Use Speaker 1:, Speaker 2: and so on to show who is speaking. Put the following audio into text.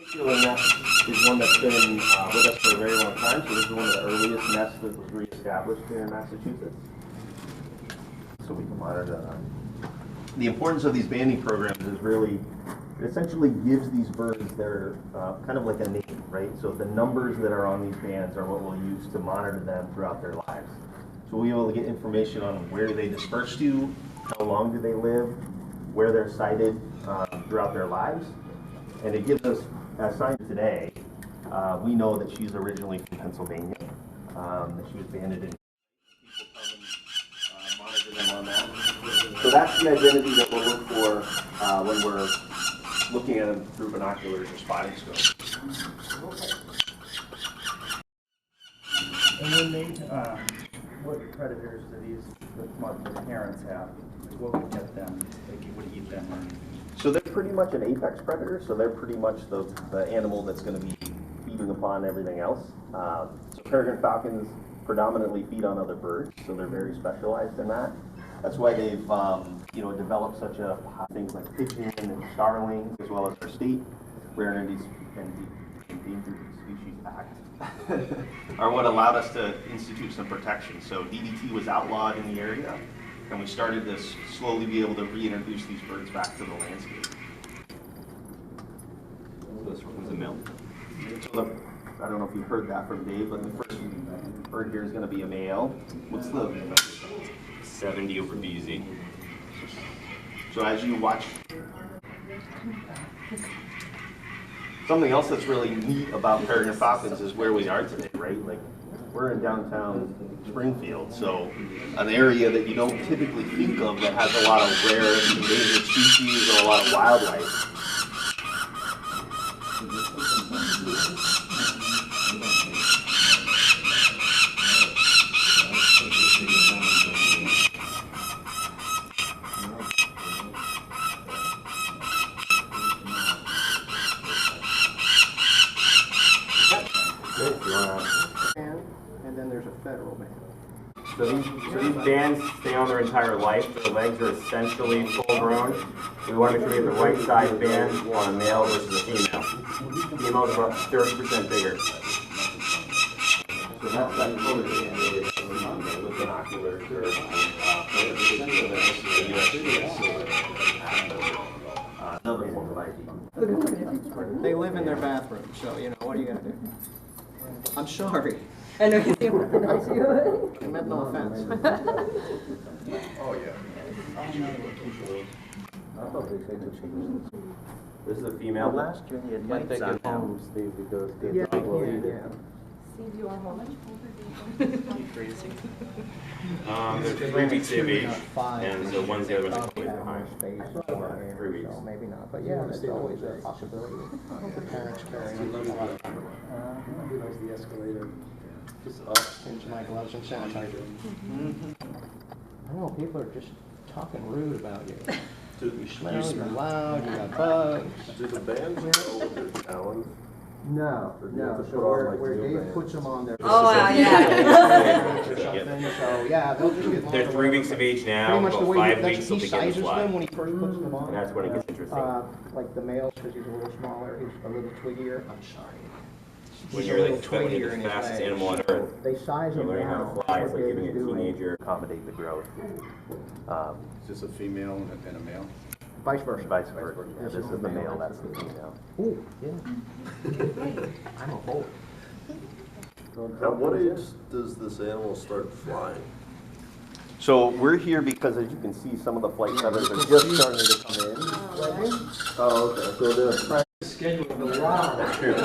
Speaker 1: particular nest is one that's been with us for a very long time. So this is one of the earliest nests that was reestablished here in Massachusetts. So we can monitor that. The importance of these banding programs is really, it essentially gives these birds their kind of like a name, right? So the numbers that are on these bands are what we'll use to monitor them throughout their lives. So we'll be able to get information on where they disperse to, how long do they live, where they're sighted throughout their lives. And it gives us, as signed today, we know that she's originally from Pennsylvania, that she was banded in. People come and monitor them on that. So that's the identity that we'll look for when we're looking at them through binoculars or spotting scopes.
Speaker 2: And when they, what predators do these parents have? What would get them? Like, would eat them? Or...
Speaker 1: So they're pretty much an apex predator. So they're pretty much the animal that's going to be feeding upon everything else. So peregrine falcons predominantly feed on other birds, so they're very specialized in that. That's why they've developed such a things like pigeon and starlings, as well as our state rare and endangered species act are what allowed us to institute some protection. So DDT was outlawed in the area, and we started to slowly be able to reintroduce these birds back to the landscape. This one's a male. So I don't know if you heard that from Dave, but the first bird here is going to be a male. What's the
Speaker 3: 70 over BZ.
Speaker 1: So as you watch, something else that's really neat about peregrine falcons is where we are today, right? Like, we're in downtown Springfield, so an area that you don't typically think of that has a lot of rare endangered species and a lot of wildlife.
Speaker 2: And then there's a federal ban.
Speaker 3: So these bands stay on their entire life. Their legs are essentially full grown. We want to make sure we get the right size band on a male versus a female. Female is about 30% bigger.
Speaker 1: So that's that color with binoculars or another form of ID.
Speaker 4: They live in their bathroom, so, what are you going to do? I'm sorry.
Speaker 5: I know you see him.
Speaker 4: I meant no offense.
Speaker 1: Oh, yeah. I thought they said to change this.
Speaker 3: This is a female.
Speaker 1: Last year he had lights on home, Steve, because they
Speaker 4: Yeah.
Speaker 5: Steve, do you want how much?
Speaker 3: They're 3 weeks of age,
Speaker 4: Five.
Speaker 3: and so one's the other one's
Speaker 4: Probably
Speaker 3: way
Speaker 4: have more
Speaker 3: behind.
Speaker 4: space,
Speaker 3: 3 weeks.
Speaker 4: so maybe not, but yeah, that's always a possibility. The parents carry them.
Speaker 2: He likes the escalator.
Speaker 4: Just into my gloves and sanitizer. I don't know, people are just talking rude about you. You smell, you're loud, you got bugs.
Speaker 6: Do the bands know what they're challenged?
Speaker 4: No,
Speaker 6: Or do you have
Speaker 4: no,
Speaker 6: to
Speaker 4: so
Speaker 6: put on,
Speaker 4: where
Speaker 6: like, new
Speaker 4: Dave
Speaker 6: bands?
Speaker 4: puts them on their.
Speaker 5: Oh, wow, yeah.
Speaker 4: Or something, so yeah, they'll just get.
Speaker 3: They're
Speaker 4: longer
Speaker 3: 3 weeks
Speaker 4: whatever.
Speaker 3: of age now,
Speaker 4: Pretty much the
Speaker 3: about
Speaker 4: way
Speaker 3: 5
Speaker 4: that's
Speaker 3: weeks
Speaker 4: he
Speaker 3: they'll begin to
Speaker 4: sizes
Speaker 3: fly.
Speaker 4: them when he first puts them on.
Speaker 3: And that's when it gets interesting.
Speaker 4: Like the males, because he's a little smaller, he's a little twiggier. I'm sorry.
Speaker 3: When
Speaker 4: He's
Speaker 3: you're
Speaker 4: a
Speaker 3: like
Speaker 4: little
Speaker 3: when you're
Speaker 4: twiggier
Speaker 3: the
Speaker 4: in his
Speaker 3: fastest
Speaker 4: legs.
Speaker 3: animal on earth,
Speaker 4: They size
Speaker 3: you're
Speaker 4: him
Speaker 3: learning how
Speaker 4: down.
Speaker 3: to fly. It's
Speaker 4: What
Speaker 3: like giving
Speaker 4: Dave's
Speaker 3: a
Speaker 4: doing.
Speaker 3: teenager.
Speaker 1: Accommodate the growth.
Speaker 6: Is this a female and a male?
Speaker 4: Vice versa.
Speaker 1: Vice-Verca. Yeah, this is the male, that's the female.
Speaker 4: Ooh, yeah. I'm a bull.
Speaker 6: At what age does this animal start flying?
Speaker 1: So we're here because, as you can see, some of the flight feathers are just starting to come in.
Speaker 6: Oh, okay, so they're
Speaker 4: Schedule the wow.
Speaker 1: That's true.